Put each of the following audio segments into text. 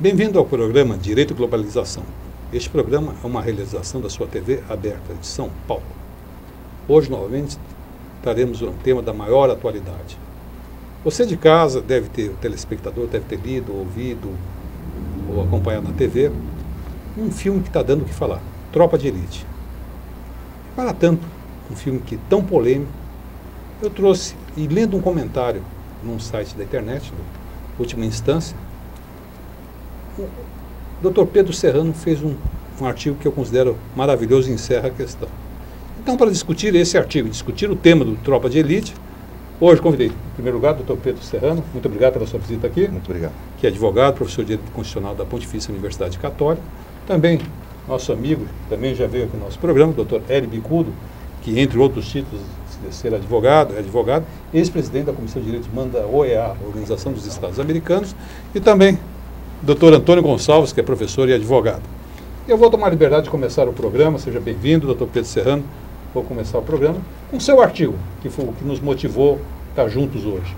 Bem-vindo ao programa Direito e Globalização. Este programa é uma realização da sua TV aberta de São Paulo. Hoje, novamente, traremos um tema da maior atualidade. Você de casa deve ter, o telespectador deve ter lido, ouvido ou acompanhado na TV um filme que está dando o que falar, Tropa de Elite. Para tanto, um filme que é tão polêmico, eu trouxe, e lendo um comentário num site da internet, Última Instância, o Dr. Pedro Serrano fez um artigo que eu considero maravilhoso e encerra a questão. Então, para discutir esse artigo, discutir o tema do Tropa de Elite, hoje convidei, em primeiro lugar, o Dr. Pedro Serrano. Muito obrigado pela sua visita aqui. Muito obrigado. Que é advogado, professor de Direito Constitucional da Pontifícia Universidade Católica. Também nosso amigo, também já veio aqui no nosso programa, o Dr. Hélio Bicudo, que, entre outros títulos, de ser advogado, ex-presidente da Comissão de Direitos Humanos da OEA, Organização dos Estados Americanos, e também Dr. Antônio Gonçalves, que é professor e advogado. Eu vou tomar a liberdade de começar o programa, seja bem-vindo, Dr. Pedro Serrano. Vou começar o programa com o seu artigo, que foi o que nos motivou a estar juntos hoje.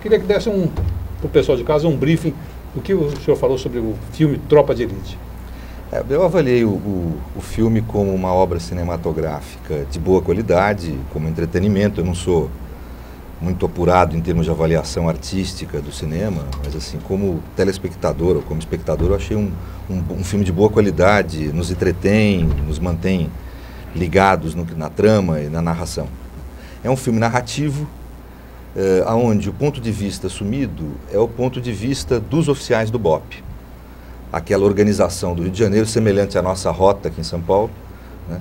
Queria que desse para o pessoal de casa um briefing do que o senhor falou sobre o filme Tropa de Elite. Eu avaliei o filme como uma obra cinematográfica de boa qualidade, como entretenimento. Eu não sou muito apurado em termos de avaliação artística do cinema, mas assim, como telespectador ou como espectador, eu achei um filme de boa qualidade, nos entretém, nos mantém ligados na trama e na narração. É um filme narrativo, onde o ponto de vista assumido é o ponto de vista dos oficiais do BOP, aquela organização do Rio de Janeiro, semelhante à nossa rota aqui em São Paulo, né,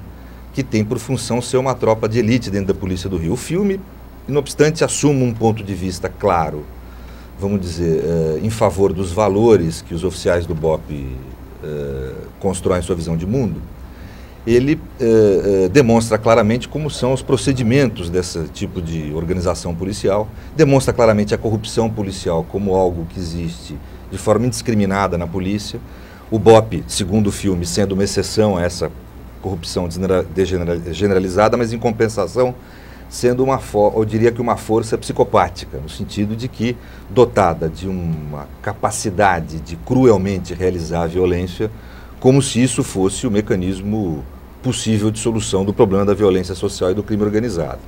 que tem por função ser uma tropa de elite dentro da Polícia do Rio. O filme, não obstante, assume um ponto de vista claro, vamos dizer, em favor dos valores que os oficiais do BOP constroem sua visão de mundo. Ele demonstra claramente como são os procedimentos desse tipo de organização policial, demonstra claramente a corrupção policial como algo que existe de forma indiscriminada na polícia. O BOP, segundo o filme, sendo uma exceção a essa corrupção generalizada, mas em compensação sendo eu diria que uma força psicopática, no sentido de que, dotada de uma capacidade de cruelmente realizar a violência, como se isso fosse o mecanismo possível de solução do problema da violência social e do crime organizado.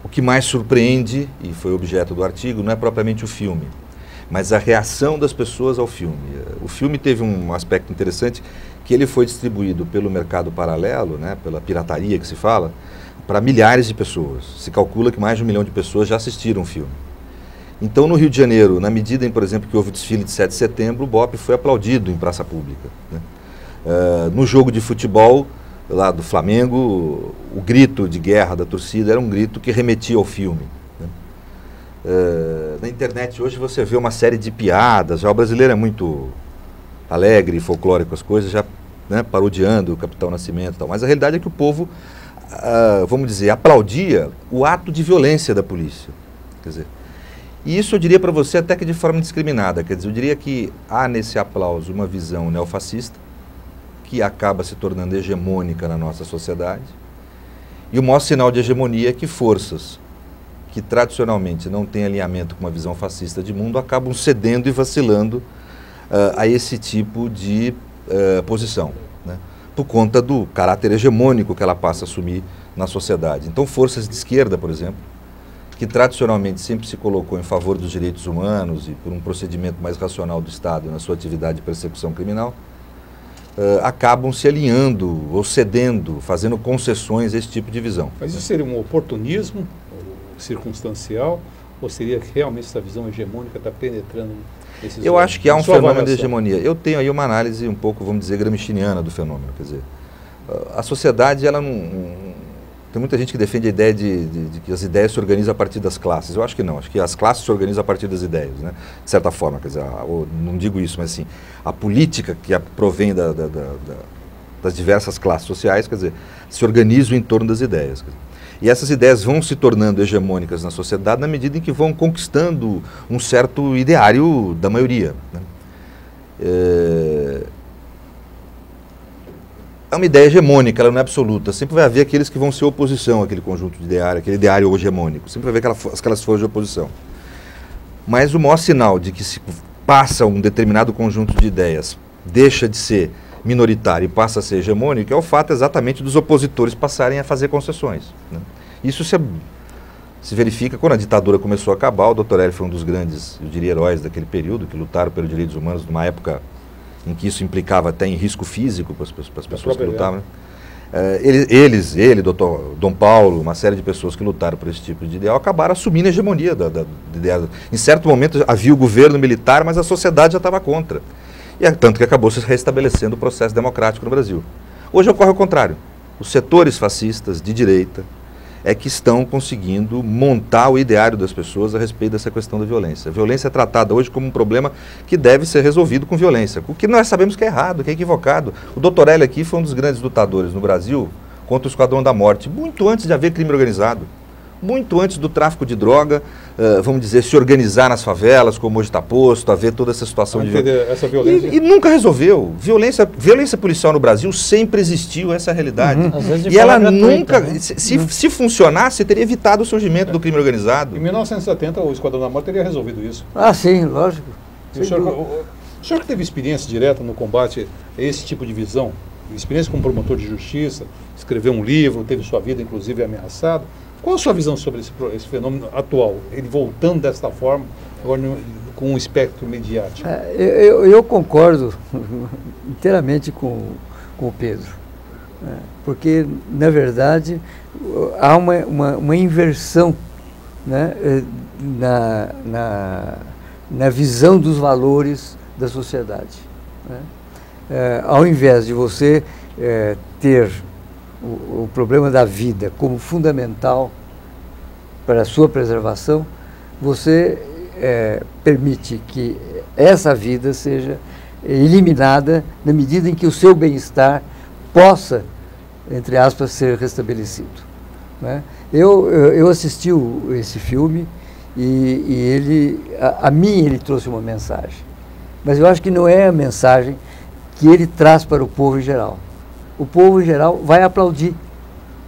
O que mais surpreende, e foi objeto do artigo, não é propriamente o filme, mas a reação das pessoas ao filme. O filme teve um aspecto interessante, que ele foi distribuído pelo mercado paralelo, né, pela pirataria que se fala, para milhares de pessoas. Se calcula que mais de 1 milhão de pessoas já assistiram o filme. Então, no Rio de Janeiro, na medida em, por exemplo, que houve o desfile de 7 de setembro, o BOP foi aplaudido em praça pública, né? No jogo de futebol, lá do Flamengo, o grito de guerra da torcida era um grito que remetia ao filme, né? Na internet hoje você vê uma série de piadas, já o brasileiro é muito alegre, folclórico, as coisas, já, né, parodiando o Capitão Nascimento e tal, mas a realidade é que o povo, vamos dizer, aplaudia o ato de violência da polícia, quer dizer, e isso eu diria para você até que de forma indiscriminada, quer dizer, eu diria que há nesse aplauso uma visão neofascista, que acaba se tornando hegemônica na nossa sociedade, e o maior sinal de hegemonia é que forças que tradicionalmente não têm alinhamento com uma visão fascista de mundo acabam cedendo e vacilando a esse tipo de posição, né, por conta do caráter hegemônico que ela passa a assumir na sociedade. Então, forças de esquerda, por exemplo, que tradicionalmente sempre se colocou em favor dos direitos humanos e por um procedimento mais racional do Estado na sua atividade de persecução criminal, acabam se alinhando ou cedendo, fazendo concessões a esse tipo de visão. Mas isso seria um oportunismo circunstancial ou seria que realmente essa visão hegemônica está penetrando esses... Eu acho que há um fenômeno de hegemonia. Eu tenho aí uma análise um pouco, vamos dizer, gramsciana do fenômeno. Quer dizer, a sociedade, ela não... Tem muita gente que defende a ideia de que as ideias se organizam a partir das classes. Eu acho que não. Acho que as classes se organizam a partir das ideias, né? De certa forma, quer dizer, não digo isso, mas assim, a política que provém das diversas classes sociais, quer dizer, se organizam em torno das ideias. Quer dizer, e essas ideias vão se tornando hegemônicas na sociedade na medida em que vão conquistando um certo ideário da maioria, né? É uma ideia hegemônica, ela não é absoluta. Sempre vai haver aqueles que vão ser oposição àquele conjunto de ideário, aquele ideário hegemônico. Sempre vai haver aquelas forças de oposição. Mas o maior sinal de que se passa um determinado conjunto de ideias, deixa de ser minoritário e passa a ser hegemônico, é o fato exatamente dos opositores passarem a fazer concessões, né? Isso se verifica quando a ditadura começou a acabar. O Dr. Hélio foi um dos grandes, eu diria, heróis daquele período, que lutaram pelos direitos humanos numa época em que isso implicava até em risco físico para as pessoas que lutavam, né? Ele, Dr. Dom Paulo, uma série de pessoas que lutaram por esse tipo de ideal, acabaram assumindo a hegemonia da ideia. Em certo momento havia o governo militar, mas a sociedade já estava contra. E tanto que acabou se restabelecendo o processo democrático no Brasil. Hoje ocorre o contrário. Os setores fascistas de direita é que estão conseguindo montar o ideário das pessoas a respeito dessa questão da violência. A violência é tratada hoje como um problema que deve ser resolvido com violência, o que nós sabemos que é errado, que é equivocado. O Dr. Hélio aqui foi um dos grandes lutadores no Brasil contra o Esquadrão da Morte, muito antes de haver crime organizado, muito antes do tráfico de droga, vamos dizer, se organizar nas favelas, como hoje está posto, haver toda essa situação de essa violência. E nunca resolveu. Violência policial no Brasil sempre existiu, essa é a realidade. E ela nunca, né? Se funcionasse, teria evitado o surgimento do crime organizado. Em 1970, o Esquadrão da Morte teria resolvido isso. Ah, sim, lógico. O senhor que teve experiência direta no combate a esse tipo de visão, experiência como promotor de justiça, escreveu um livro, teve sua vida, inclusive, ameaçada. Qual a sua visão sobre esse fenômeno atual, ele voltando desta forma, agora com um espectro mediático? Eu concordo inteiramente com o Pedro, porque, na verdade, há uma inversão, né, na visão dos valores da sociedade, né? Ao invés de você ter o problema da vida como fundamental para a sua preservação, você permite que essa vida seja eliminada na medida em que o seu bem-estar possa, entre aspas, ser restabelecido, né? Eu assisti esse filme e a mim ele trouxe uma mensagem, mas eu acho que não é a mensagem que ele traz para o povo em geral. O povo, em geral, vai aplaudir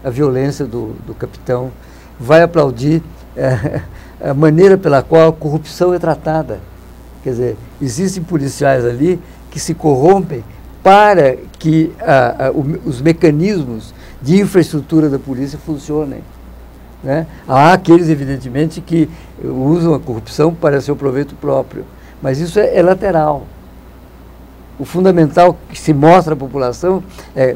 a violência do capitão, vai aplaudir a maneira pela qual a corrupção é tratada. Quer dizer, existem policiais ali que se corrompem para que os mecanismos de infraestrutura da polícia funcionem, né? Há aqueles, evidentemente, que usam a corrupção para seu proveito próprio, mas isso é lateral. O fundamental que se mostra à população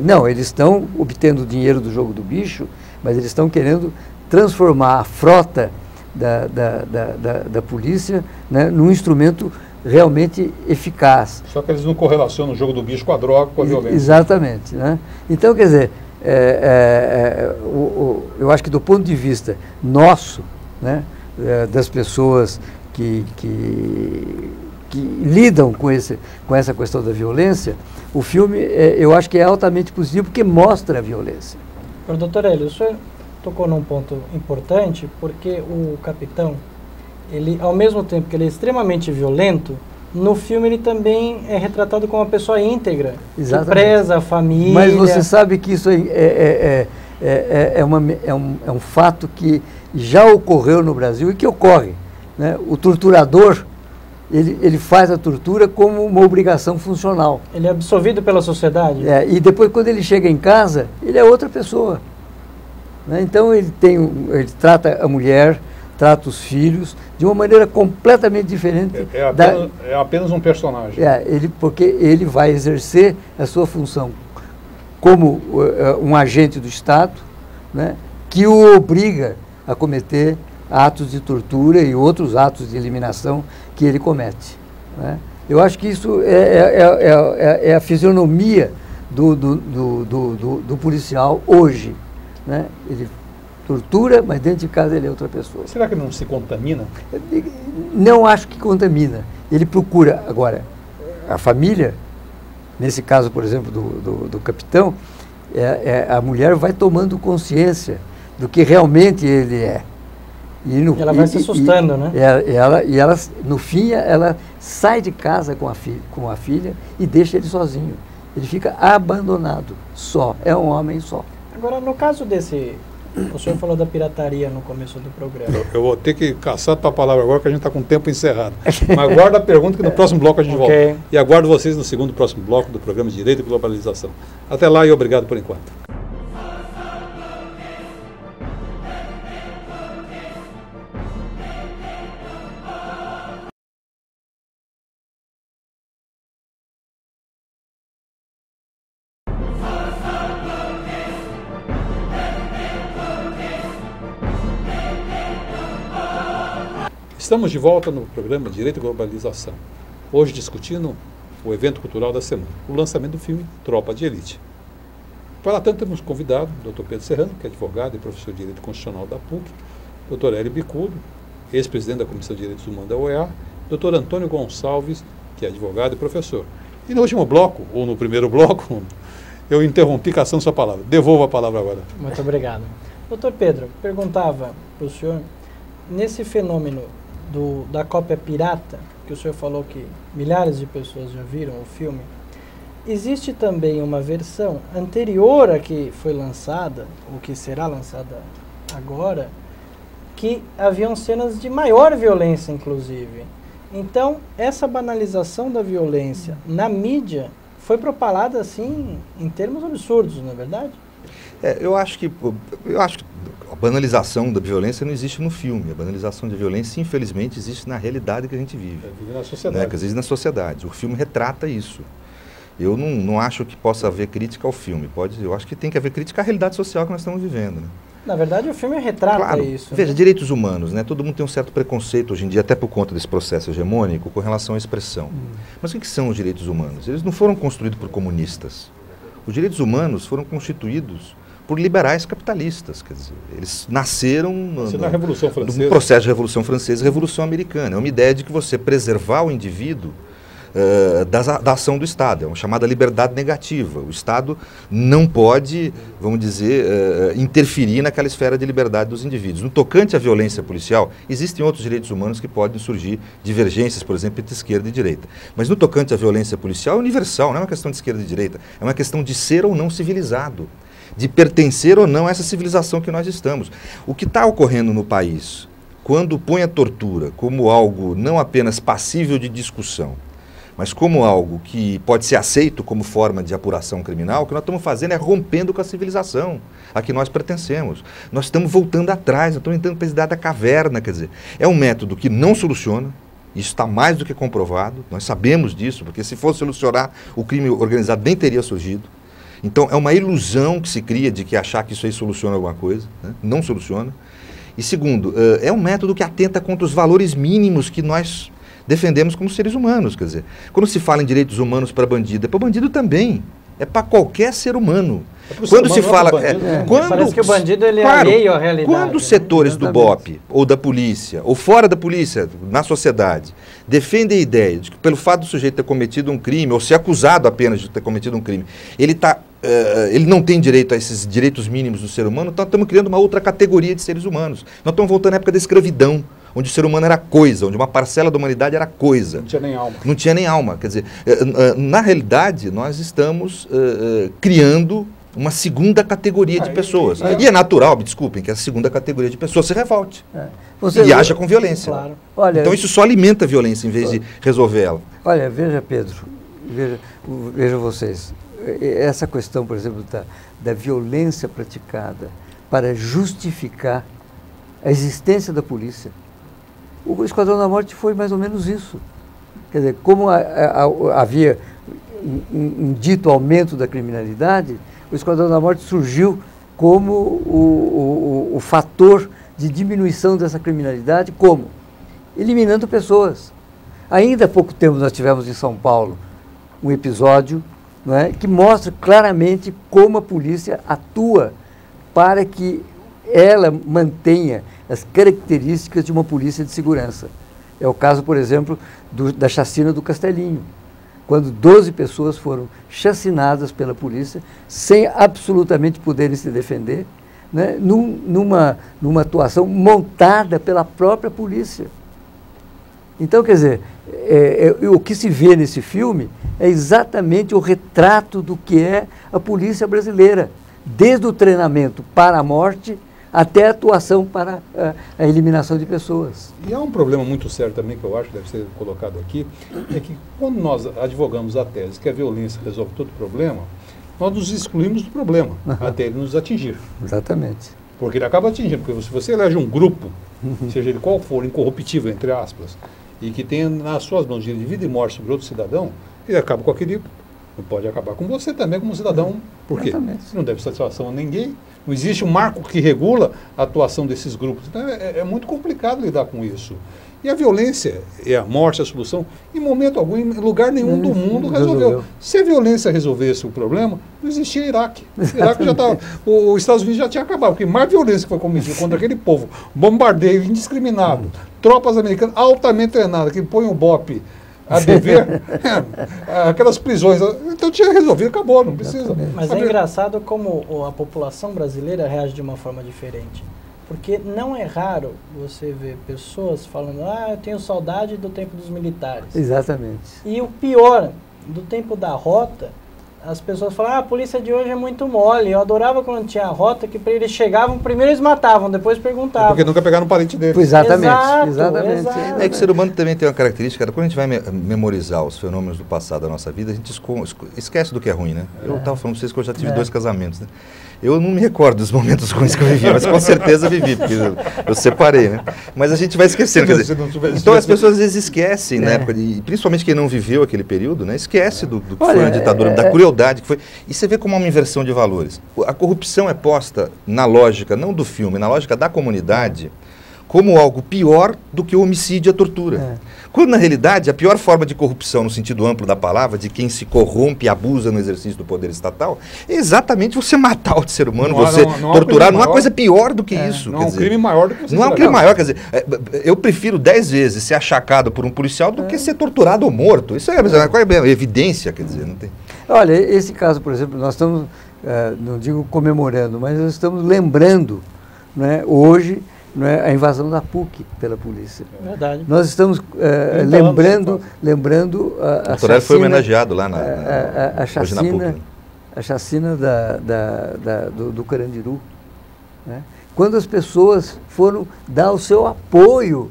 não, eles estão obtendo dinheiro do jogo do bicho, mas eles estão querendo transformar a frota da polícia, né, num instrumento realmente eficaz. Só que eles não correlacionam o jogo do bicho com a droga, com a violência. Exatamente, né? Então, quer dizer, eu acho que do ponto de vista nosso, né, das pessoas que lidam com essa questão da violência, o filme, eu acho que é altamente positivo porque mostra a violência. Doutor Hélio, o senhor tocou num ponto importante, porque o capitão, ele, ao mesmo tempo que ele é extremamente violento, no filme ele também é retratado como uma pessoa íntegra, exatamente, que preza a família. Mas você sabe que isso é um fato que já ocorreu no Brasil e que ocorre, né? O torturador, ele faz a tortura como uma obrigação funcional. Ele é absorvido pela sociedade? E depois, quando ele chega em casa, ele é outra pessoa, né? Então, ele trata a mulher, trata os filhos de uma maneira completamente diferente. É apenas um personagem. Porque ele vai exercer a sua função como um agente do Estado, né, que o obriga a cometer atos de tortura e outros atos de eliminação que ele comete, né? Eu acho que isso é a fisionomia do policial hoje, né? Ele tortura, mas dentro de casa ele é outra pessoa. Será que não se contamina? Não acho que contamina. Ele procura, agora, a família, nesse caso, por exemplo, do capitão, a mulher vai tomando consciência do que realmente ele é. Ela vai se assustando, né? E ela, no fim, ela sai de casa com a filha e deixa ele sozinho. Ele fica abandonado, só. É um homem só. Agora, no caso desse O senhor falou da pirataria no começo do programa. Eu vou ter que caçar a tua palavra agora, que a gente está com o tempo encerrado. Mas guarda a pergunta que no próximo bloco a gente volta. E aguardo vocês no segundo próximo bloco do programa Direito e Globalização. Até lá e obrigado por enquanto. Estamos de volta no programa Direito e Globalização, hoje discutindo o evento cultural da semana, o lançamento do filme Tropa de Elite. Para tanto, temos convidado o Dr. Pedro Serrano, que é advogado e professor de Direito Constitucional da PUC, Dr. Hélio Bicudo, ex-presidente da Comissão de Direitos Humanos da OEA, Dr. Antônio Gonçalves, que é advogado e professor. E no último bloco, ou no primeiro bloco, eu interrompi caçando sua palavra. Devolvo a palavra agora. Muito obrigado. Dr. Pedro, perguntava para o senhor, nesse fenômeno da cópia pirata, que o senhor falou que milhares de pessoas já viram o filme, existe também uma versão anterior à que foi lançada, ou que será lançada agora, que haviam cenas de maior violência, inclusive. Então, essa banalização da violência na mídia foi propalada assim em termos absurdos, não é verdade? Eu acho que a banalização da violência não existe no filme. A banalização da violência, infelizmente, existe na realidade que a gente vive. Vive na sociedade. Né? Que existe na sociedade. O filme retrata isso. Eu não acho que possa haver crítica ao filme. Eu acho que tem que haver crítica à realidade social que nós estamos vivendo. Né? Na verdade, o filme retrata isso. Veja, direitos humanos, né? Todo mundo tem um certo preconceito hoje em dia, até por conta desse processo hegemônico, com relação à expressão. Mas o que são os direitos humanos? Eles não foram construídos por comunistas. Os direitos humanos foram constituídos por liberais capitalistas, quer dizer, eles nasceram na Revolução Francesa. No processo de Revolução Francesa e Revolução Americana. É uma ideia de que você preservar o indivíduo da ação do Estado, é uma chamada liberdade negativa. O Estado não pode, vamos dizer, interferir naquela esfera de liberdade dos indivíduos. No tocante à violência policial, existem outros direitos humanos que podem surgir divergências, por exemplo, entre esquerda e direita. Mas no tocante à violência policial é universal, não é uma questão de esquerda e direita, é uma questão de ser ou não civilizado, de pertencer ou não a essa civilização que nós estamos. O que está ocorrendo no país, quando põe a tortura como algo não apenas passível de discussão, mas como algo que pode ser aceito como forma de apuração criminal, o que nós estamos fazendo é rompendo com a civilização a que nós pertencemos. Nós estamos voltando atrás, nós estamos entrando para a idade da caverna, quer dizer, é um método que não soluciona, isso está mais do que comprovado, nós sabemos disso, porque se fosse solucionar, o crime organizado nem teria surgido. Então, é uma ilusão que se cria de que achar que isso aí soluciona alguma coisa, né? Não soluciona. E segundo, é um método que atenta contra os valores mínimos que nós defendemos como seres humanos. Quer dizer, quando se fala em direitos humanos para bandido, é para bandido também, é para qualquer ser humano. Quando se fala... Parece que o bandido ele é alheio à realidade. Quando os setores do BOP, ou da polícia, ou fora da polícia, na sociedade, defendem a ideia de que pelo fato do sujeito ter cometido um crime, ou ser acusado apenas de ter cometido um crime, ele não tem direito a esses direitos mínimos do ser humano, então estamos criando uma outra categoria de seres humanos. Nós estamos voltando à época da escravidão, onde o ser humano era coisa, onde uma parcela da humanidade era coisa. Não tinha nem alma. Não tinha nem alma. Quer dizer, na realidade, nós estamos criando uma segunda categoria de pessoas. E é natural, me desculpem, que a segunda categoria de pessoas se revolte. E haja com violência. Claro. Olha, então isso só alimenta a violência em vez de resolver ela. Olha, veja, Pedro, veja vocês, essa questão, por exemplo, da violência praticada para justificar a existência da polícia. O Esquadrão da Morte foi mais ou menos isso. Quer dizer, como havia um dito aumento da criminalidade, o Esquadrão da Morte surgiu como o fator de diminuição dessa criminalidade, como? Eliminando pessoas. Ainda há pouco tempo nós tivemos em São Paulo um episódio, não é, que mostra claramente como a polícia atua para que ela mantenha as características de uma polícia de segurança. É o caso, por exemplo, da chacina do Castelinho, quando 12 pessoas foram chacinadas pela polícia sem absolutamente poderem se defender, né, numa atuação montada pela própria polícia. Então, quer dizer, o que se vê nesse filme é exatamente o retrato do que é a polícia brasileira, desde o treinamento para a morte até atuação para a eliminação de pessoas. E há um problema muito sério também, que eu acho que deve ser colocado aqui, é que quando nós advogamos a tese que a violência resolve todo problema, nós nos excluímos do problema, até ele nos atingir. Exatamente. Porque ele acaba atingindo, porque se você elege um grupo, seja ele qual for, incorruptível, entre aspas, e que tenha nas suas mãos direito de vida e morte sobre outro cidadão, ele acaba com aquele, pode acabar com você também como cidadão. Por quê? Exatamente. Não deve satisfação a ninguém, não existe um marco que regula a atuação desses grupos. Então é muito complicado lidar com isso. E a violência e a morte, a solução, em momento algum, em lugar nenhum do mundo resolveu. Se a violência resolvesse o problema, não existia Iraque. O Iraque já estava, os Estados Unidos já tinha acabado, porque mais violência que foi cometida contra aquele povo, bombardeio indiscriminado, tropas americanas altamente treinadas, que põem o BOP a dever, aquelas prisões, então tinha resolvido, acabou, não precisa. Mas é engraçado como a população brasileira reage de uma forma diferente. Porque não é raro você ver pessoas falando, eu tenho saudade do tempo dos militares. Exatamente. E o pior, do tempo da rota, as pessoas falam, a polícia de hoje é muito mole. Eu adorava quando tinha a rota, que eles chegavam, primeiro eles matavam, depois perguntavam. Porque nunca pegaram um parente deles. Exatamente. Exato. É que o ser humano também tem uma característica, quando a gente vai memorizar os fenômenos do passado da nossa vida, a gente esquece do que é ruim, né? Eu estava falando para vocês que eu já tive 2 casamentos, né? Eu não me recordo dos momentos ruins que eu vivi, mas com certeza vivi, porque eu separei, né? Mas a gente vai esquecendo. Quer dizer, então as pessoas às vezes esquecem, né? E principalmente quem não viveu aquele período, né? Esquece do que foi a ditadura, da crueldade que foi. E você vê como há uma inversão de valores. A corrupção é posta na lógica, não do filme, na lógica da comunidade, como algo pior do que o homicídio e a tortura. Quando, na realidade, a pior forma de corrupção, no sentido amplo da palavra, de quem se corrompe e abusa no exercício do poder estatal, é exatamente você matar o ser humano, você torturar. Não há coisa pior do que isso. Não há um crime maior do que você. Não há um crime maior. Quer dizer, eu prefiro 10 vezes ser achacado por um policial do que ser torturado ou morto. Isso é evidência, quer dizer, não tem... Olha, esse caso, por exemplo, nós estamos, não digo comemorando, mas nós estamos lembrando, né, hoje, a invasão da PUC pela polícia. Verdade. Nós estamos lembrando a chacina, foi homenageado lá a chacina do Carandiru. Né? Quando as pessoas foram dar o seu apoio,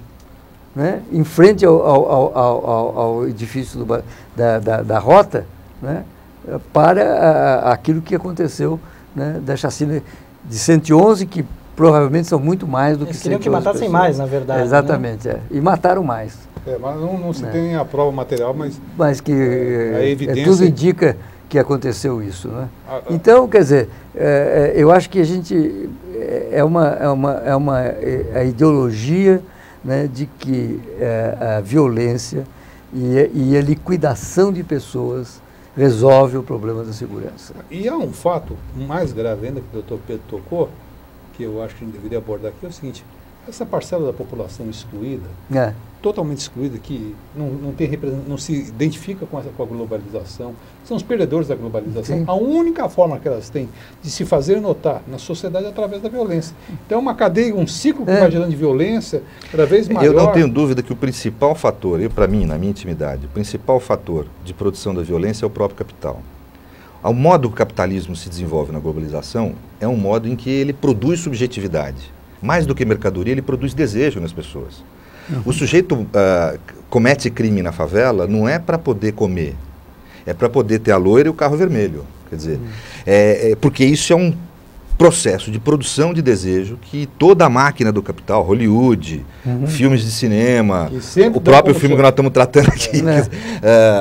né, em frente ao edifício da Rota, né, para aquilo que aconteceu, né, da chacina de 111, que provavelmente são muito mais do que 111 pessoas. Eles queriam que matassem mais, na verdade. Exatamente, né? E mataram mais. Mas não se tem a prova material, mas que a evidência... tudo indica que aconteceu isso, né? Então, quer dizer, eu acho que a gente a ideologia, né, de que a violência e a liquidação de pessoas resolve o problema da segurança. E há um fato mais grave ainda que o doutor Pedro tocou, que eu acho que a gente deveria abordar aqui, é o seguinte: essa parcela da população excluída, totalmente excluída, que não se identifica com a globalização, são os perdedores da globalização. Sim. A única forma que elas têm de se fazer notar na sociedade é através da violência. Então é uma cadeia, um ciclo que vai gerando de violência cada vez maior. Eu não tenho dúvida que o principal fator, para mim, na minha intimidade, o principal fator de produção da violência é o próprio capital. O modo que o capitalismo se desenvolve na globalização é um modo em que ele produz subjetividade. Mais do que mercadoria, ele produz desejo nas pessoas. O sujeito comete crime na favela não é para poder comer, é para poder ter a loira e o carro vermelho. Quer dizer, porque isso é um processo de produção de desejo que toda a máquina do capital, Hollywood, filmes de cinema, o próprio filme que nós estamos tratando aqui,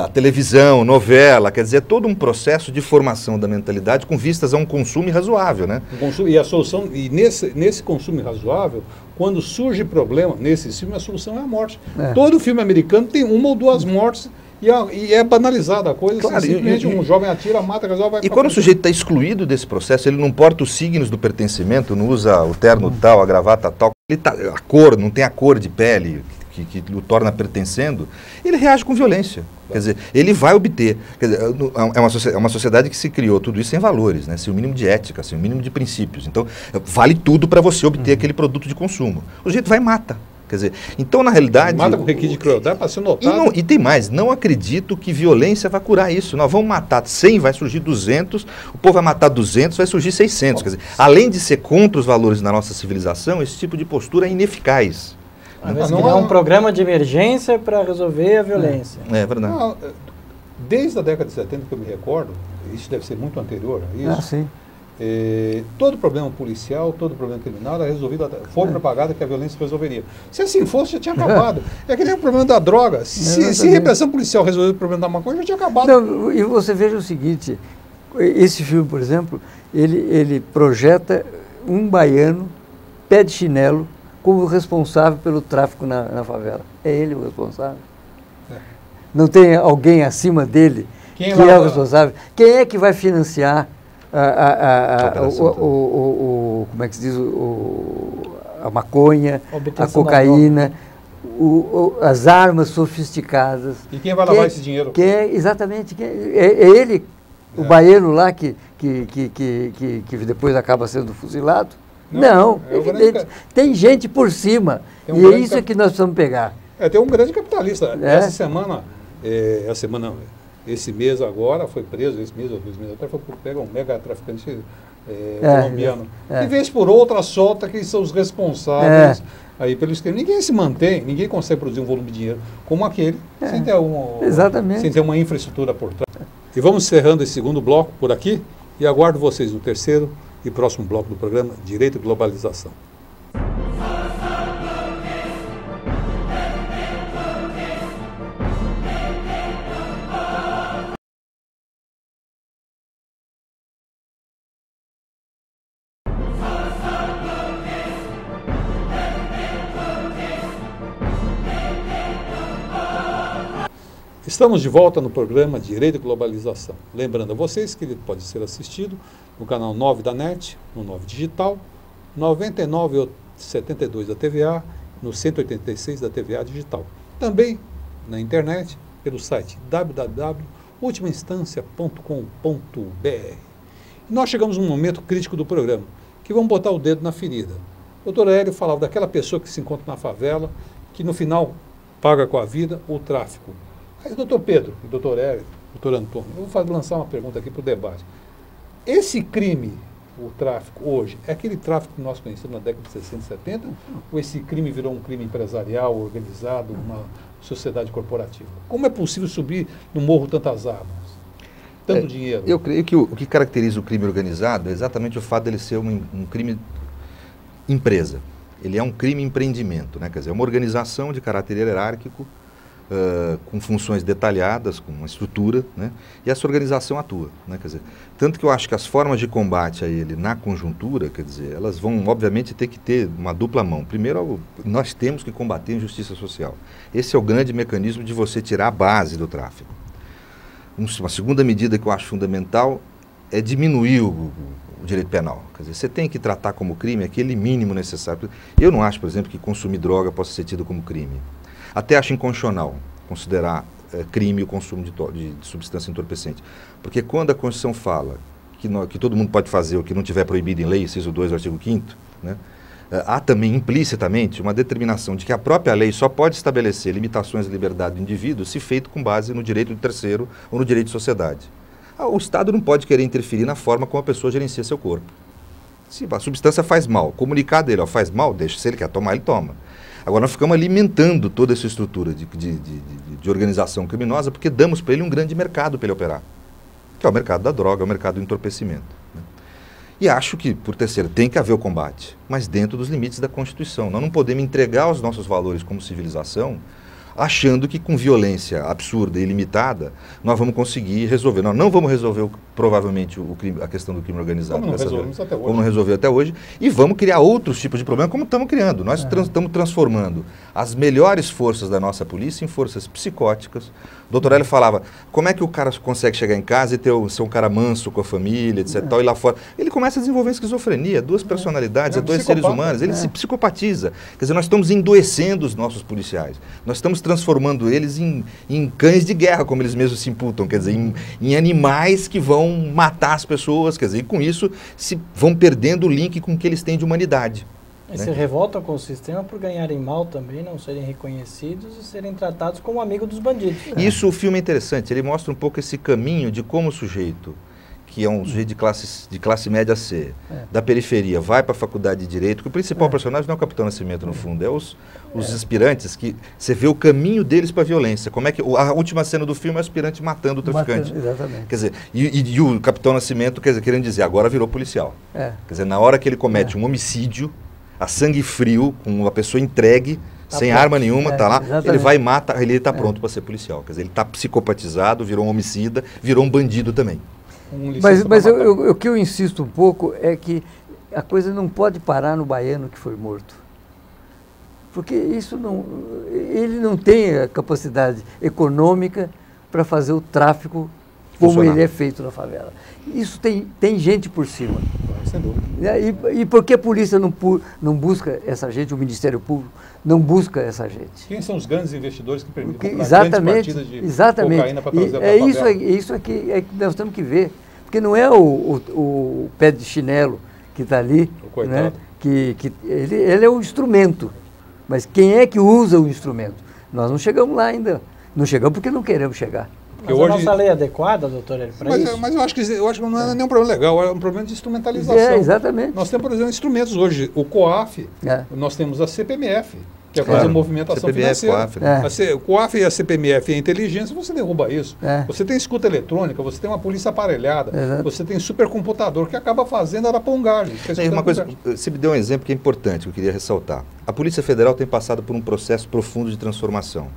a televisão, novela, quer dizer, é todo um processo de formação da mentalidade com vistas a um consumo irrazoável, né? E a solução, e nesse consumo irrazoável, quando surge problema, nesse filme, a solução é a morte. Todo filme americano tem uma ou duas mortes. E é banalizada a coisa, claro, simplesmente um jovem atira, mata, resolve... E quando o sujeito está excluído desse processo, ele não porta os signos do pertencimento, não usa o terno tal, a gravata tal, a cor, não tem a cor de pele que o torna pertencendo, ele reage com violência. Quer dizer, ele vai obter... Quer dizer, é uma sociedade que se criou tudo isso sem valores, né? Sem o mínimo de ética, sem o mínimo de princípios. Então, vale tudo para você obter aquele produto de consumo. O sujeito vai e mata. Quer dizer, então na realidade... Mata com requinte de crueldade para ser notado. E tem mais, não acredito que violência vai curar isso. Nós vamos matar 100, vai surgir 200, o povo vai matar 200, vai surgir 600. Quer dizer, além de ser contra os valores da nossa civilização, esse tipo de postura é ineficaz. Criar um programa de emergência para resolver a violência. É verdade. Não, desde a década de 70, que eu me recordo, isso deve ser muito anterior a isso, sim. Todo problema policial, todo problema criminal era resolvido, foi propagada que a violência resolveria. Se assim fosse, já tinha acabado. É que nem o problema da droga. Se repressão policial resolver o problema da maconha, já tinha acabado. Não, e você veja o seguinte, esse filme, por exemplo, ele projeta um baiano, pé de chinelo, como responsável pelo tráfico na favela. É ele o responsável. Não tem alguém acima dele que é o responsável. Quem é que vai financiar como é que se diz, a maconha, a cocaína, as armas sofisticadas? E quem vai lavar esse dinheiro? Exatamente. É ele, o baiano lá que depois acaba sendo fuzilado? Não, evidente. Tem gente por cima. E é isso que nós precisamos pegar. Tem um grande capitalista. Esse mês agora foi preso, esse mês ou 2 meses atrás, foi pego um mega traficante colombiano. E vez por outra solta que são os responsáveis aí pelos crimes. Ninguém se mantém, ninguém consegue produzir um volume de dinheiro como aquele, sem ter uma infraestrutura por trás. E vamos encerrando esse segundo bloco por aqui e aguardo vocês no terceiro e próximo bloco do programa Direito e Globalização. Estamos de volta no programa Direito e Globalização. Lembrando a vocês que ele pode ser assistido no canal 9 da NET, no 9 Digital, 99,72 da TVA, no 186 da TVA Digital. Também na internet, pelo site www.ultimainstancia.com.br. Nós chegamos num momento crítico do programa, que vamos botar o dedo na ferida. O doutor Hélio falava daquela pessoa que se encontra na favela, que no final paga com a vida o tráfico. Aí, doutor Pedro, e doutor Hélio, doutor Antônio, eu vou lançar uma pergunta aqui para o debate. Esse crime, o tráfico, hoje, é aquele tráfico que nós conhecemos na década de 60 e 70? Ou esse crime virou um crime empresarial, organizado, uma sociedade corporativa? Como é possível subir no morro tantas armas? Tanto dinheiro? Eu creio que o que caracteriza o crime organizado é exatamente o fato dele ser um crime empresa. Ele é um crime empreendimento, né? Quer dizer, é uma organização de caráter hierárquico, com funções detalhadas, com uma estrutura, né? E essa organização atua, né? Quer dizer, tanto que eu acho que as formas de combate a ele na conjuntura, quer dizer, elas vão obviamente ter que ter uma dupla mão. Primeiro, nós temos que combater a injustiça social. Esse é o grande mecanismo de você tirar a base do tráfico. Uma segunda medida que eu acho fundamental é diminuir o direito penal. Quer dizer, você tem que tratar como crime aquele mínimo necessário. Eu não acho, por exemplo, que consumir droga possa ser tido como crime. Até acho inconstitucional considerar crime o consumo de substância entorpecente. Porque quando a Constituição fala que todo mundo pode fazer o que não tiver proibido em lei, inciso 2 do artigo 5º, né, há também implicitamente uma determinação de que a própria lei só pode estabelecer limitações à liberdade do indivíduo se feito com base no direito do terceiro ou no direito de sociedade. O Estado não pode querer interferir na forma como a pessoa gerencia seu corpo. Se a substância faz mal, comunicar dele, faz mal, deixa, se ele quer tomar, ele toma. Agora, nós ficamos alimentando toda essa estrutura de organização criminosa porque damos para ele um grande mercado para ele operar, que é o mercado da droga, é o mercado do entorpecimento. Né? E acho que, por terceiro, tem que haver o combate, mas dentro dos limites da Constituição. Nós não podemos entregar os nossos valores como civilização achando que com violência absurda e ilimitada nós vamos conseguir resolver. Nós não vamos resolver provavelmente a questão do crime organizado. Como não resolvemos até hoje. Como não resolveu até hoje. E vamos criar outros tipos de problemas como estamos criando. Nós estamos transformando as melhores forças da nossa polícia em forças psicóticas. O doutor Hélio falava, como é que o cara consegue chegar em casa e ser um cara manso com a família, etc. Tal, e lá fora. Ele começa a desenvolver esquizofrenia, duas personalidades, dois seres humanos. Ele se psicopatiza. Quer dizer, nós estamos endoecendo os nossos policiais. Nós estamos transformando eles em cães de guerra, como eles mesmos se imputam. Quer dizer, em animais que vão matar as pessoas. Quer dizer, e com isso vão perdendo o link com o que eles têm de humanidade. E se revoltam com o sistema por ganharem mal também, não serem reconhecidos e serem tratados como amigo dos bandidos. Isso, o filme é interessante, ele mostra um pouco esse caminho de como o sujeito, que é um sujeito de classe média C, da periferia, vai para a faculdade de Direito, que o principal personagem não é o Capitão Nascimento, no fundo, é os aspirantes, que você vê o caminho deles para a violência. Como é que a última cena do filme é o aspirante matando o traficante. Exatamente. Quer dizer, e o Capitão Nascimento, quer dizer, querendo dizer, agora virou policial. Quer dizer, na hora que ele comete um homicídio, a sangue frio, com uma pessoa entregue, sem arma nenhuma, tá lá, exatamente. Ele vai e mata, ele está pronto para ser policial. Quer dizer, ele está psicopatizado, virou um homicida, virou um bandido também. Mas o que eu insisto um pouco é que a coisa não pode parar no baiano que foi morto. Porque ele não tem a capacidade econômica para fazer o tráfico como ele é feito na favela. Isso tem gente por cima. Sem dúvida. E por que a polícia não busca essa gente, o Ministério Público não busca essa gente? Quem são os grandes investidores que permitem exatamente, grandes partidas de exatamente. cocaína para trazer para a favela? Isso é que nós temos que ver. Porque não é o pé de chinelo que está ali, né, que ele é o instrumento. Mas quem é que usa o instrumento? Nós não chegamos lá ainda. Não chegamos porque não queremos chegar. Mas a nossa lei é adequada, doutor, para isso? Mas eu acho que não é nenhum problema legal, é um problema de instrumentalização. Exatamente. Nós temos, por exemplo, instrumentos hoje. O COAF, nós temos a CPMF, que é fazer movimentação financeira. COAF, o COAF e a CPMF e a inteligência, você derruba isso. Você tem escuta eletrônica, você tem uma polícia aparelhada, você tem supercomputador que acaba fazendo arapongagem. Uma coisa, você me deu um exemplo que é importante, que eu queria ressaltar. A Polícia Federal tem passado por um processo profundo de transformação.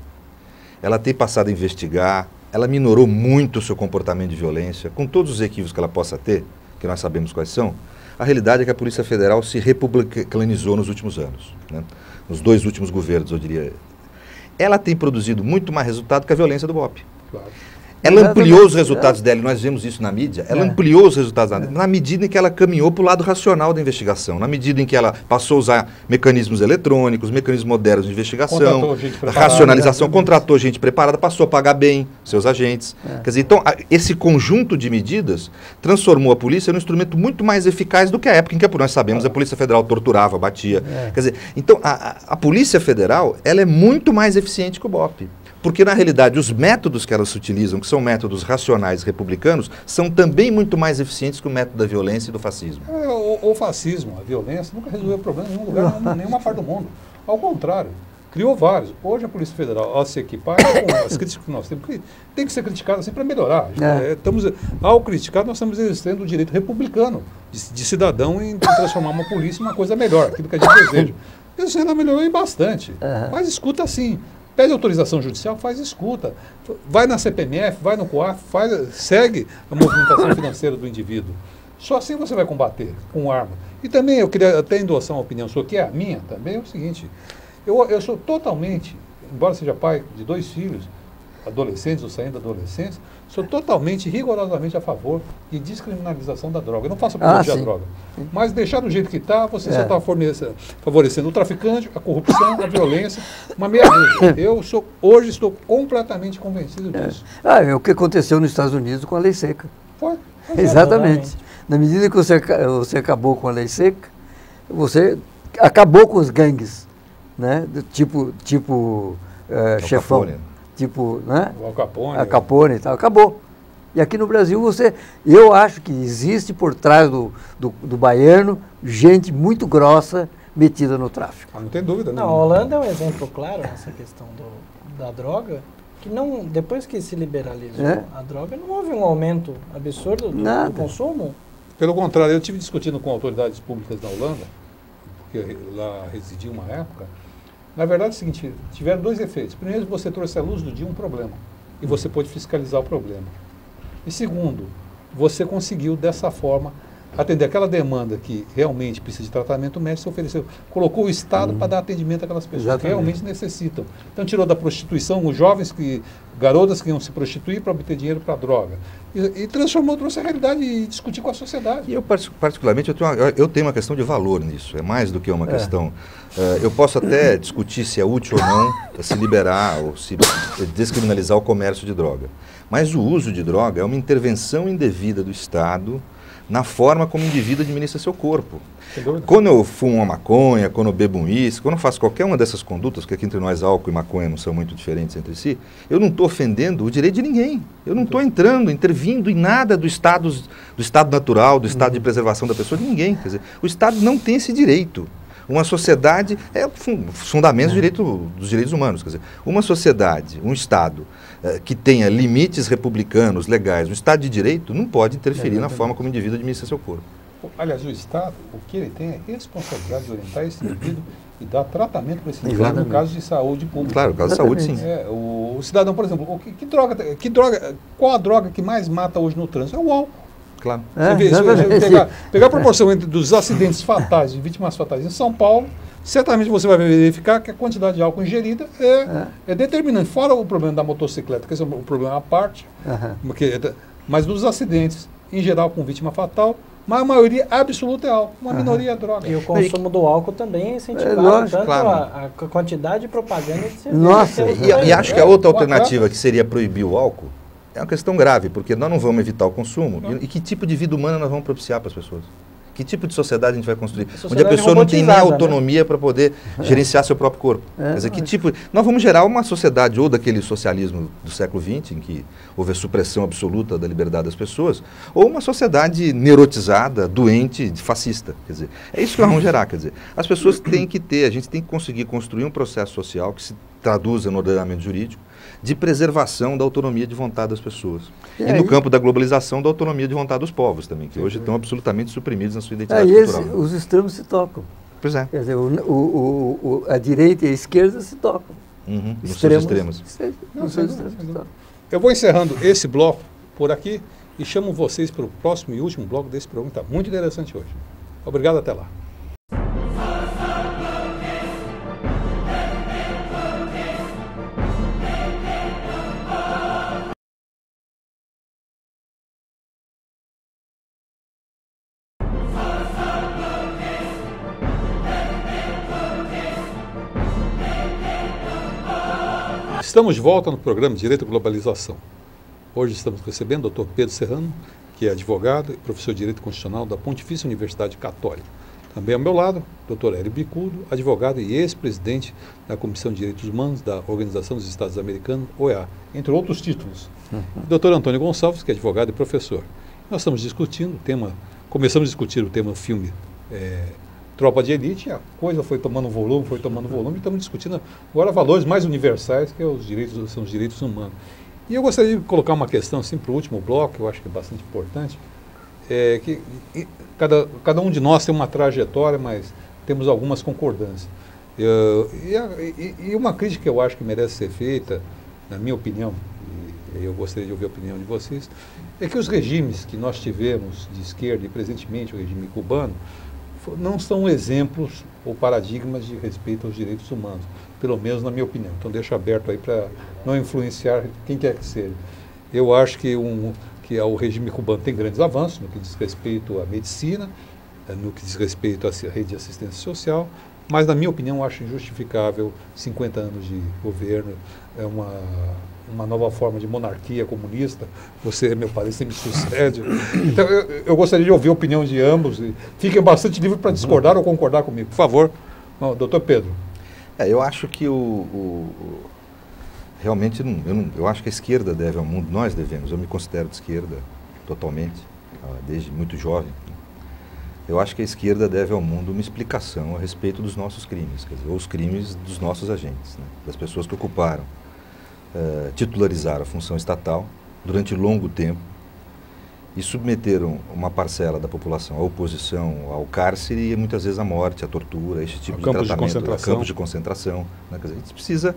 Ela tem passado a investigar, ela minorou muito o seu comportamento de violência, com todos os equívocos que ela possa ter, que nós sabemos quais são. A realidade é que a Polícia Federal se republicanizou nos últimos anos, né? Nos 2 últimos governos, eu diria. Ela tem produzido muito mais resultado que a violência do BOP. Claro. Ela ampliou os resultados dela, nós vemos isso na mídia, ela ampliou os resultados na medida em que ela caminhou para o lado racional da investigação, na medida em que ela passou a usar mecanismos eletrônicos, mecanismos modernos de investigação, racionalização, contratou gente preparada, passou a pagar bem seus agentes. Quer dizer, então, esse conjunto de medidas transformou a polícia num instrumento muito mais eficaz do que a época em que, nós sabemos, a Polícia Federal torturava, batia. Quer dizer, então, a Polícia Federal, ela é muito mais eficiente que o BOP. Porque, na realidade, os métodos que elas utilizam, que são métodos racionais republicanos, são também muito mais eficientes que o método da violência e do fascismo. O fascismo, a violência, nunca resolveu problema em nenhum lugar, em nenhuma parte do mundo. Ao contrário, criou vários. Hoje a Polícia Federal, ao se equipar, com as críticas que nós temos, tem que ser criticada assim para melhorar. Ao criticar, nós estamos exercendo o direito republicano de cidadão em transformar uma polícia em uma coisa melhor, aquilo que a gente deseja. Isso ainda melhorou bastante. Mas escuta assim. Pede autorização judicial, faz escuta. Vai na CPMF, vai no COAF, segue a movimentação financeira do indivíduo. Só assim você vai combater com arma. E também eu queria até endossar uma opinião sua, que é a minha também, é o seguinte. Eu sou totalmente, embora seja pai de 2 filhos, adolescentes ou saindo da adolescência, sou totalmente, rigorosamente a favor de descriminalização da droga. Eu não faço apologia à droga. Mas deixar do jeito que está, você só está favorecendo o traficante, a corrupção, a violência, uma meia dúzia. Hoje estou completamente convencido disso. É o que aconteceu nos Estados Unidos com a lei seca. Foi. Exatamente. Na medida que você acabou com a lei seca, você acabou com os gangues, né? Tipo chefão. Capone. Tipo, né? O Al Capone e tal, acabou. E aqui no Brasil eu acho que existe por trás do baiano gente muito grossa metida no tráfico. Não tem dúvida. Não, a Holanda é um exemplo claro nessa questão da droga, que não, depois que se liberalizou a droga, não houve um aumento absurdo do consumo. Pelo contrário, eu estive discutindo com autoridades públicas da Holanda, porque lá residi uma época. Na verdade é o seguinte, tiveram 2 efeitos. Primeiro, você trouxe à luz do dia um problema, e você pôde fiscalizar o problema. E segundo, você conseguiu, dessa forma, atender aquela demanda que realmente precisa de tratamento médico, você ofereceu, colocou o Estado para dar atendimento àquelas pessoas que realmente necessitam. Então, tirou da prostituição os jovens, garotas que iam se prostituir para obter dinheiro para a droga. E transformou, trouxe a realidade e discutir com a sociedade. E eu, particularmente, eu tenho uma questão de valor nisso, é mais do que uma questão. Eu posso até discutir se é útil ou não se liberar ou se descriminalizar o comércio de droga. Mas o uso de droga é uma intervenção indevida do Estado na forma como o indivíduo administra seu corpo. Quando eu fumo uma maconha, quando eu bebo um uísque, quando eu faço qualquer uma dessas condutas, porque aqui entre nós álcool e maconha não são muito diferentes entre si, eu não estou ofendendo o direito de ninguém. Eu não estou entrando, intervindo em nada do estado natural, do estado de preservação da pessoa, de ninguém. Quer dizer, o Estado não tem esse direito. Uma sociedade é fundamento dos direitos humanos. Quer dizer, uma sociedade, um Estado que tenha limites republicanos, legais, um Estado de direito, não pode interferir na forma como o indivíduo administra seu corpo. Aliás, o Estado, o que ele tem é responsabilidade de orientar esse indivíduo e dar tratamento para esse indivíduo no caso de saúde pública. Claro, no caso de saúde, sim. O cidadão, por exemplo, qual a droga que mais mata hoje no trânsito? É o álcool. Claro. Pegar a proporção dos acidentes fatais, de vítimas fatais em São Paulo, certamente você vai verificar que a quantidade de álcool ingerida é determinante. Fora o problema da motocicleta, que esse é um problema à parte, mas dos acidentes, em geral com vítima fatal, mas a maioria absoluta é álcool, uma minoria é droga. E o consumo do álcool também é incentivado, tanto a quantidade de propaganda de Nossa. E acho que a outra alternativa, que seria proibir o álcool, é uma questão grave, porque nós não vamos evitar o consumo. E que tipo de vida humana nós vamos propiciar para as pessoas? Que tipo de sociedade a gente vai construir? Onde a pessoa não tem nem autonomia para poder gerenciar seu próprio corpo. Quer dizer, que tipo... Nós vamos gerar uma sociedade ou daquele socialismo do século XX, em que houve a supressão absoluta da liberdade das pessoas, ou uma sociedade neurotizada, doente, fascista. Quer dizer, é isso que nós vamos gerar. Quer dizer, as pessoas têm que ter, a gente tem que conseguir construir um processo social que se traduza no ordenamento jurídico, de preservação da autonomia de vontade das pessoas. E no campo da globalização, da autonomia de vontade dos povos também, que hoje estão absolutamente suprimidos na sua identidade cultural. Os extremos se tocam. Pois é. Quer dizer, a direita e a esquerda se tocam. Nos seus extremos. Eu vou encerrando esse bloco por aqui e chamo vocês para o próximo e último bloco desse programa, que está muito interessante hoje. Obrigado, até lá. Estamos de volta no programa Direito e Globalização. Hoje estamos recebendo o Dr. Pedro Serrano, que é advogado e professor de Direito Constitucional da Pontifícia Universidade Católica. Também ao meu lado, Dr. Hélio Bicudo, advogado e ex-presidente da Comissão de Direitos Humanos da Organização dos Estados Americanos, OEA, entre outros títulos. Dr. Antônio Gonçalves, que é advogado e professor. Nós estamos discutindo começamos a discutir o tema do filme Tropa de Elite, a coisa foi tomando volume, e estamos discutindo agora valores mais universais, que são os direitos humanos. E eu gostaria de colocar uma questão assim para o último bloco, que eu acho que é bastante importante, que cada um de nós tem uma trajetória, mas temos algumas concordâncias. E uma crítica que eu acho que merece ser feita, na minha opinião, e eu gostaria de ouvir a opinião de vocês, é que os regimes que nós tivemos de esquerda, e presentemente o regime cubano, não são exemplos ou paradigmas de respeito aos direitos humanos, pelo menos na minha opinião. Então deixo aberto aí para não influenciar quem quer que seja. Eu acho que o regime cubano tem grandes avanços no que diz respeito à medicina, no que diz respeito à rede de assistência social, mas na minha opinião eu acho injustificável 50 anos de governo, uma nova forma de monarquia comunista. Você, meu parecer, me sucede. Então, eu gostaria de ouvir a opinião de ambos. E fiquem bastante livres para discordar ou concordar comigo. Por favor, doutor Pedro. Eu acho que realmente, eu acho que a esquerda deve ao mundo, nós devemos, eu me considero de esquerda totalmente, desde muito jovem. Eu acho que a esquerda deve ao mundo uma explicação a respeito dos nossos crimes, quer dizer, ou os crimes dos nossos agentes, né, das pessoas que ocuparam, titularizaram a função estatal durante longo tempo e submeteram uma parcela da população à oposição, ao cárcere e muitas vezes à morte, à tortura, esse tipo de tratamento, a campos de concentração. Né? Quer dizer, a gente precisa,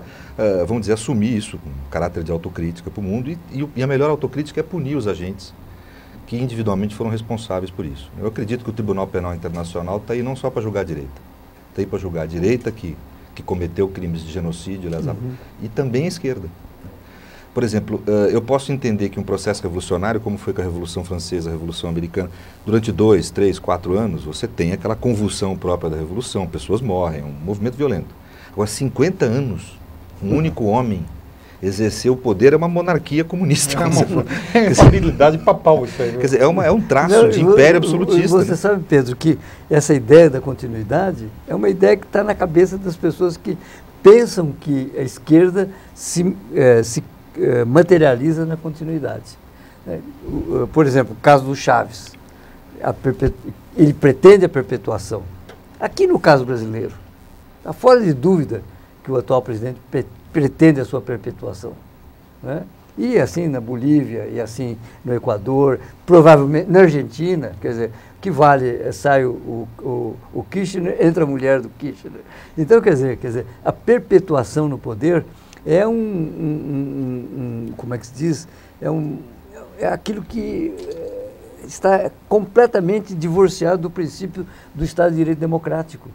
vamos dizer, assumir isso com caráter de autocrítica para o mundo e a melhor autocrítica é punir os agentes que individualmente foram responsáveis por isso. Eu acredito que o Tribunal Penal Internacional está aí não só para julgar a direita, está aí para julgar a direita que cometeu crimes de genocídio, e também a esquerda. Por exemplo, eu posso entender que um processo revolucionário, como foi com a Revolução Francesa, a Revolução Americana, durante 2, 3, 4 anos, você tem aquela convulsão própria da Revolução, pessoas morrem, é um movimento violento. Agora, 50 anos, um único homem exercer o poder é uma monarquia comunista. É uma habilidade papal isso aí. Quer dizer, é um traço de império absolutista. Você sabe, Pedro, que essa ideia da continuidade é uma ideia que está na cabeça das pessoas que pensam que a esquerda se materializa na continuidade. Por exemplo, o caso do Chaves. Ele pretende a perpetuação. Aqui no caso brasileiro, está fora de dúvida que o atual presidente pretende a sua perpetuação, né? E assim na Bolívia, e assim no Equador, provavelmente na Argentina, quer dizer, que vale, sai o Kirchner, entra a mulher do Kirchner. Então, quer dizer, a perpetuação no poder é como é que se diz, é aquilo que está completamente divorciado do princípio do Estado de Direito Democrático,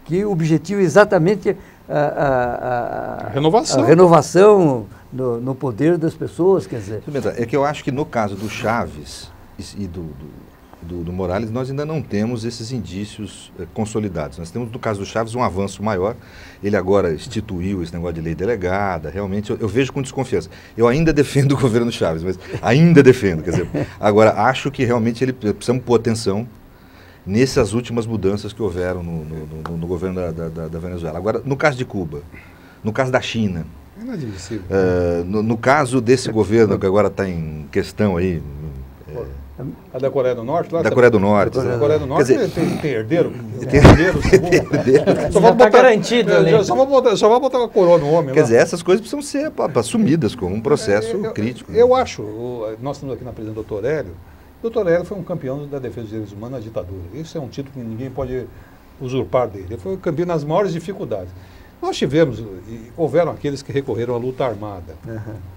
que o objetivo é exatamente a renovação no poder das pessoas, quer dizer. É que eu acho que no caso do Chaves e do Morales, nós ainda não temos esses indícios consolidados. Nós temos, no caso do Chaves, um avanço maior. Ele agora instituiu esse negócio de lei delegada. Realmente, eu vejo com desconfiança. Eu ainda defendo o governo Chaves, mas ainda defendo. Quer dizer, agora, acho que realmente ele precisa pôr atenção nessas últimas mudanças que houveram no governo da Venezuela. Agora, no caso de Cuba, no caso da China, no caso desse governo que agora está em questão aí... A da Coreia do Norte? Lá da Coreia do Norte. Da Coreia do Norte tem herdeiro? Tem herdeiro. Só está garantido ali. Só vai botar a coroa no homem. Quer dizer, essas coisas precisam ser assumidas como um processo crítico. Eu acho, nós estamos aqui na presença do Dr. Hélio. O Dr. Hélio foi um campeão da defesa dos direitos humanos na ditadura. Isso é um título que ninguém pode usurpar dele. Ele foi campeão nas maiores dificuldades. Nós tivemos, houveram aqueles que recorreram à luta armada.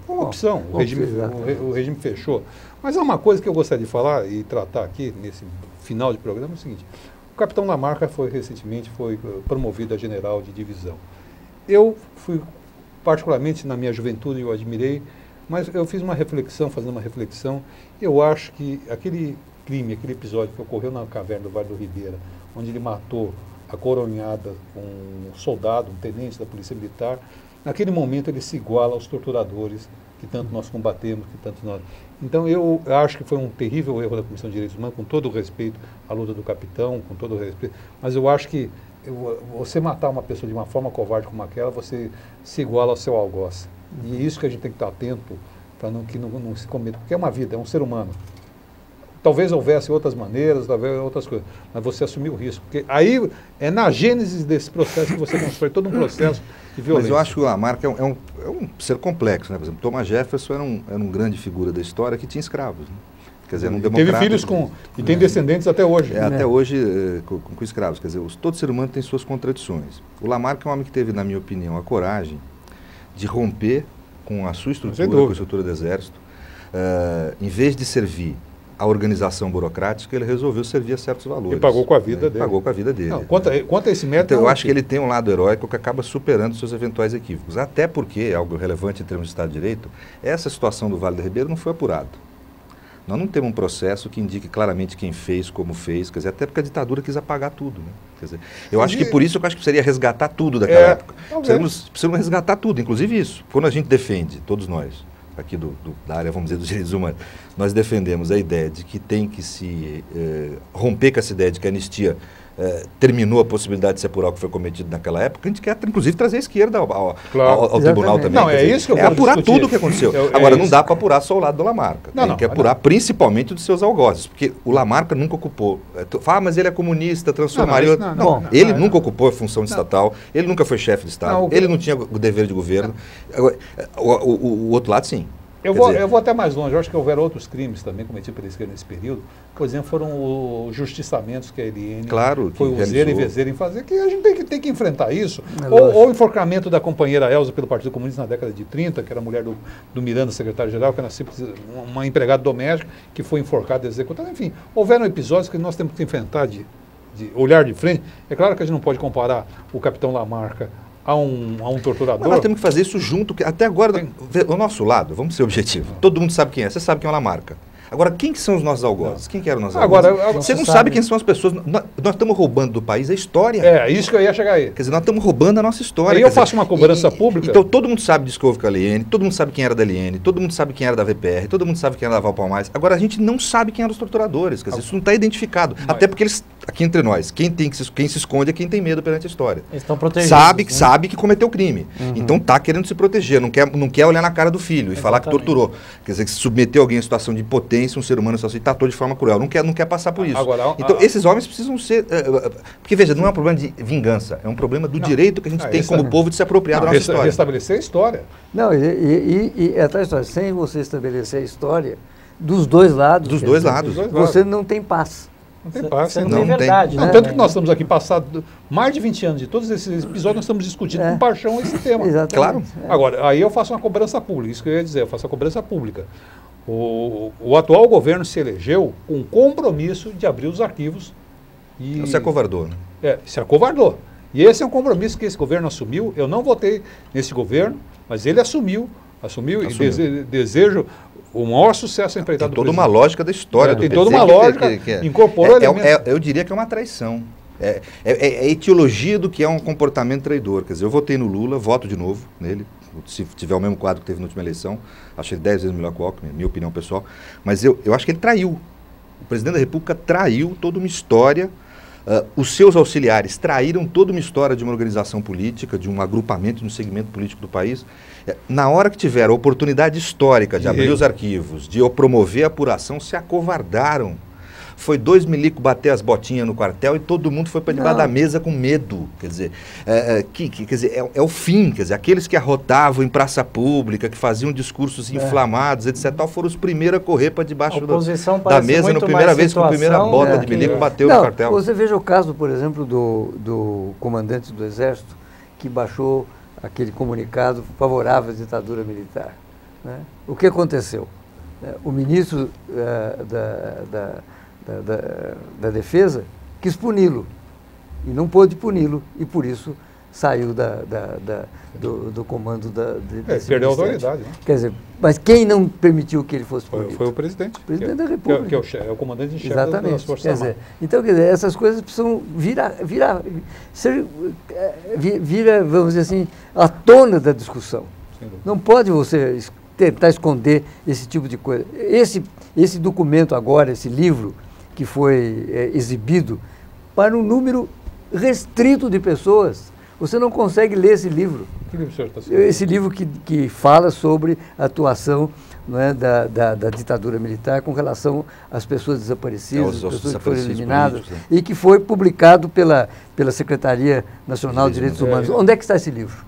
Foi uma opção, o regime fechou. Mas há uma coisa que eu gostaria de falar e tratar aqui, nesse final de programa, é o seguinte. O capitão Lamarca recentemente foi promovido a general de divisão. Eu fui, particularmente na minha juventude, eu admirei, mas eu fiz uma reflexão, fazendo uma reflexão, eu acho que aquele crime, aquele episódio que ocorreu na caverna do Vale do Ribeira, onde ele matou a coronhada com um soldado, um tenente da Polícia Militar, naquele momento ele se iguala aos torturadores que tanto nós combatemos, que tanto nós... Então eu acho que foi um terrível erro da Comissão de Direitos Humanos, com todo o respeito à luta do capitão, com todo o respeito, mas eu acho que você matar uma pessoa de uma forma covarde como aquela, você se iguala ao seu algoz. E é isso que a gente tem que estar atento para que não se cometa, porque é uma vida, é um ser humano. Talvez houvesse outras maneiras, talvez outras coisas, mas você assumiu o risco. Porque aí é na gênese desse processo que você constrói todo um processo de violência. Mas eu acho que o Lamarca é um ser complexo, né? Por exemplo, Thomas Jefferson era um grande figura da história que tinha escravos, né? Quer dizer, era um democrata. Teve filhos e tem descendentes até hoje. Até hoje com escravos. Quer dizer, todo ser humano tem suas contradições. O Lamarca é um homem que teve, na minha opinião, a coragem de romper com a sua estrutura, com a estrutura do Exército. Em vez de servir a organização burocrática, ele resolveu servir a certos valores. E pagou com a vida dele. Pagou com a vida dele. Não, quanto a esse método... Então, eu acho que ele tem um lado heróico que acaba superando seus eventuais equívocos. Até porque, algo relevante em termos de Estado de Direito, essa situação do Vale do Ribeira não foi apurada. Nós não temos um processo que indique claramente quem fez, como fez, quer dizer, até porque a ditadura quis apagar tudo, né? Quer dizer, eu acho que por isso eu acho que precisaria resgatar tudo daquela época. Precisamos resgatar tudo, inclusive isso. Quando a gente defende, todos nós, aqui da área, vamos dizer, dos direitos humanos, nós defendemos a ideia de que tem que se romper com essa ideia de que a anistia terminou a possibilidade de se apurar o que foi cometido naquela época. A gente quer, inclusive, trazer a esquerda ao tribunal também. Não, é isso que eu quero apurar discutir. Tudo o que aconteceu. Agora, não dá para apurar só o lado do Lamarca. Tem que apurar principalmente dos seus algozes, porque o Lamarca nunca ocupou... mas ele é comunista, transformaria... Ele nunca ocupou a função estatal, ele nunca foi chefe de Estado, ele não tinha o dever de governo. Agora, o outro lado, sim. Eu vou até mais longe. Eu acho que houveram outros crimes também cometidos pela esquerda nesse período. Por exemplo, foram os justiçamentos que a Eliane foi useira e vezeira em fazer, que a gente tem que enfrentar isso. Ou o enforcamento da companheira Elza pelo Partido Comunista na década de 30, que era a mulher do Miranda, secretário-geral, que era simples, uma empregada doméstica, que foi enforcada e executada. Enfim, houveram episódios que nós temos que enfrentar de olhar de frente. É claro que a gente não pode comparar o capitão Lamarca a um torturador. Mas nós temos que fazer isso junto, até agora, o nosso lado, vamos ser objetivos. Todo mundo sabe quem é, você sabe quem é o Lamarca. Agora, quem que são os nossos algozes? Quem que eram os nossos Agora, algozes? Você não sabe quem são as pessoas. Nós estamos roubando do país a história. É, isso que eu ia chegar aí. Quer dizer, nós estamos roubando a nossa história. Aí eu faço uma cobrança pública. Então todo mundo sabe disso que houve com a LN, todo mundo sabe quem era da LN, todo mundo sabe quem era da VPR, todo mundo sabe quem era da Val Palmares. Agora a gente não sabe quem eram os torturadores. Quer dizer, isso não está identificado. Até porque eles, aqui entre nós, quem se esconde é quem tem medo perante a história. Eles estão protegidos. Sabe que cometeu crime. Então tá querendo se proteger, não quer olhar na cara do filho e falar que torturou. Quer dizer, que se submeteu alguém em situação de impotência, um ser humano e tratou de forma cruel. Não quer passar por isso. Agora, então esses homens precisam ser... porque veja, não é um problema de vingança, é um problema do direito que a gente tem como povo de se apropriar da nossa história. Restabelecer a história. Não, e é tal história, sem você estabelecer a história dos dois lados. Dos dois lados. Você não tem paz. Não tem paz. Você não tem verdade, né? Tanto que nós estamos aqui passado mais de 20 anos de todos esses episódios, nós estamos discutindo com paixão esse tema. Exatamente. Claro. Agora, aí eu faço uma cobrança pública, isso que eu ia dizer, eu faço a cobrança pública. O atual governo se elegeu com o compromisso de abrir os arquivos. E Você acovardou, né? se acovardou. E esse é um compromisso que esse governo assumiu. Eu não votei nesse governo, mas ele assumiu e desejo o maior sucesso empreitado do Tem toda presidente. uma lógica da história do Tem PT. toda uma lógica, incorporou elementos. Eu diria que é uma traição. É a etiologia do que é um comportamento traidor. Quer dizer, eu votei no Lula, voto de novo nele, se tiver o mesmo quadro que teve na última eleição. Acho ele 10 vezes melhor que o Alckmin, minha opinião pessoal. Mas eu acho que ele traiu. O presidente da República traiu toda uma história. Os seus auxiliares traíram toda uma história de uma organização política, de um agrupamento, de um segmento político do país. Na hora que tiveram a oportunidade histórica de abrir os arquivos, de promover a apuração, se acovardaram. Foi 2 milicos bater as botinhas no quartel e todo mundo foi para debaixo da mesa com medo. Quer dizer, é o fim. Quer dizer, aqueles que arrotavam em praça pública, que faziam discursos inflamados, etc., foram os primeiros a correr para debaixo da mesa, na primeira vez que a primeira bota de milico bateu no quartel. Você veja o caso, por exemplo, do comandante do Exército, que baixou aquele comunicado favorável à ditadura militar. Né? O que aconteceu? O ministro da Defesa quis puni-lo e não pôde puni-lo e por isso saiu do comando desse perdeu a ministério. autoridade, né? Quer dizer, mas quem não permitiu que ele fosse punido? Foi o presidente. O presidente da República. Que é o comandante em chefe Exatamente. das Forças Armadas. Então, quer dizer, essas coisas precisam vir, vamos dizer assim, à tona da discussão. Não pode você tentar esconder esse tipo de coisa. Esse documento agora, esse livro, que foi exibido para um número restrito de pessoas. Você não consegue ler esse livro. Que livro o senhor está citando? Esse livro que fala sobre a atuação, não é, da ditadura militar com relação às pessoas desaparecidas, as pessoas que foram eliminadas, e que foi publicado pela Secretaria Nacional de Direitos Humanos. Onde é que está esse livro?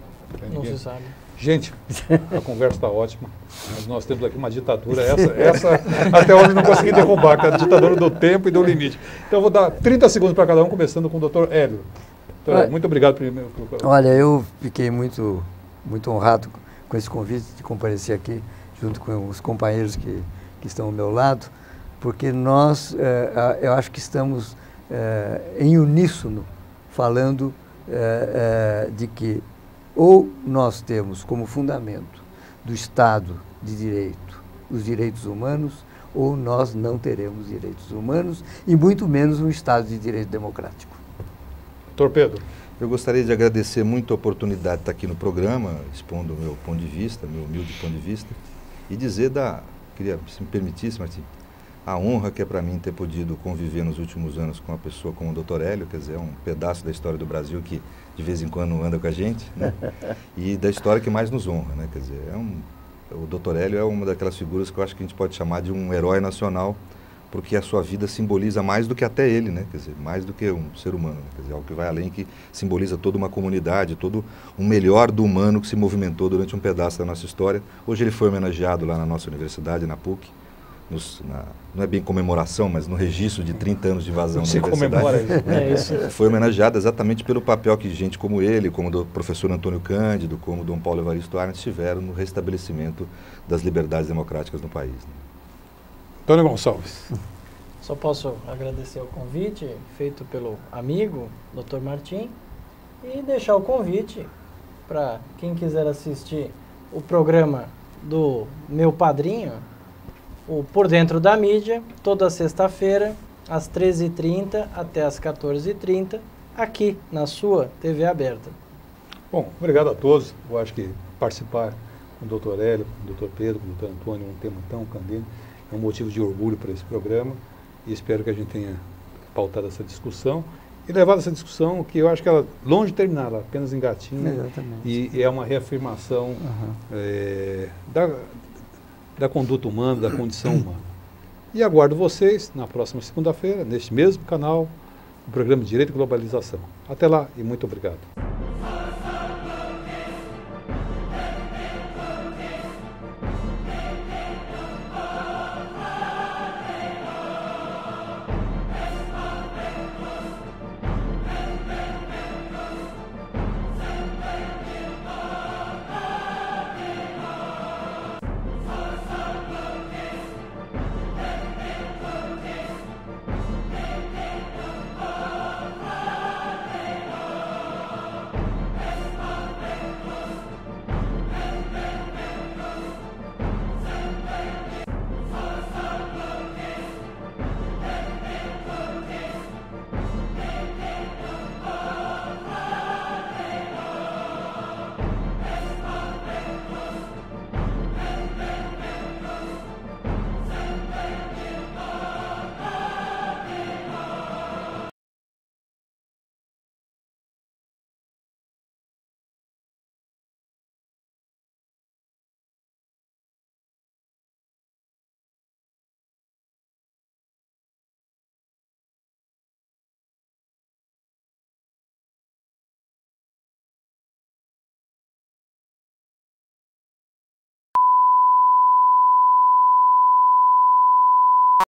Não se sabe. Gente, a conversa está ótima, mas nós temos aqui uma ditadura, essa até hoje não consegui derrubar, que é a ditadura do tempo e do limite. Então eu vou dar 30 segundos para cada um, começando com o Dr. Hélio. Doutor, muito obrigado. Olha, eu fiquei muito honrado com esse convite de comparecer aqui, junto com os companheiros que estão ao meu lado, porque eu acho que estamos em uníssono falando de que ou nós temos como fundamento do Estado de Direito os direitos humanos, ou nós não teremos direitos humanos, e muito menos um Estado de Direito democrático. Doutor Pedro. Eu gostaria de agradecer muito a oportunidade de estar aqui no programa, expondo o meu ponto de vista, meu humilde ponto de vista, e dizer queria, se me permitisse, Martim, a honra que é para mim ter podido conviver nos últimos anos com uma pessoa como o Dr. Hélio, quer dizer, é um pedaço da história do Brasil que de vez em quando anda com a gente, né? E da história que mais nos honra, né? Quer dizer, o Dr. Hélio é uma daquelas figuras que eu acho que a gente pode chamar de um herói nacional, porque a sua vida simboliza mais do que até ele, né? Quer dizer, mais do que um ser humano, né? Quer dizer, algo que vai além, que simboliza toda uma comunidade, todo o melhor do humano que se movimentou durante um pedaço da nossa história. Hoje ele foi homenageado lá na nossa universidade, na PUC, não é bem comemoração, mas no registro de 30 anos de invasão da universidade. Isso. Foi homenageado exatamente pelo papel que gente como ele, como o professor Antônio Cândido, como Dom Paulo Evaristo Arnes tiveram no restabelecimento das liberdades democráticas no país. Né? Antônio Gonçalves. Só posso agradecer o convite feito pelo amigo, Dr. Martim, e deixar o convite para quem quiser assistir o programa do meu padrinho, o Por Dentro da Mídia, toda sexta-feira, às 13h30 até às 14h30, aqui na sua TV aberta. Bom, obrigado a todos. Eu acho que participar com o Dr. Hélio, com o Dr. Pedro, com o Dr. Antônio, um tema tão candente, é um motivo de orgulho para esse programa e espero que a gente tenha pautado essa discussão e levado essa discussão que eu acho que ela, longe de terminar, ela apenas engatinha. Exatamente. E é uma reafirmação da conduta humana, da condição humana. E aguardo vocês na próxima segunda-feira, neste mesmo canal, no programa Direito e Globalização. Até lá e muito obrigado.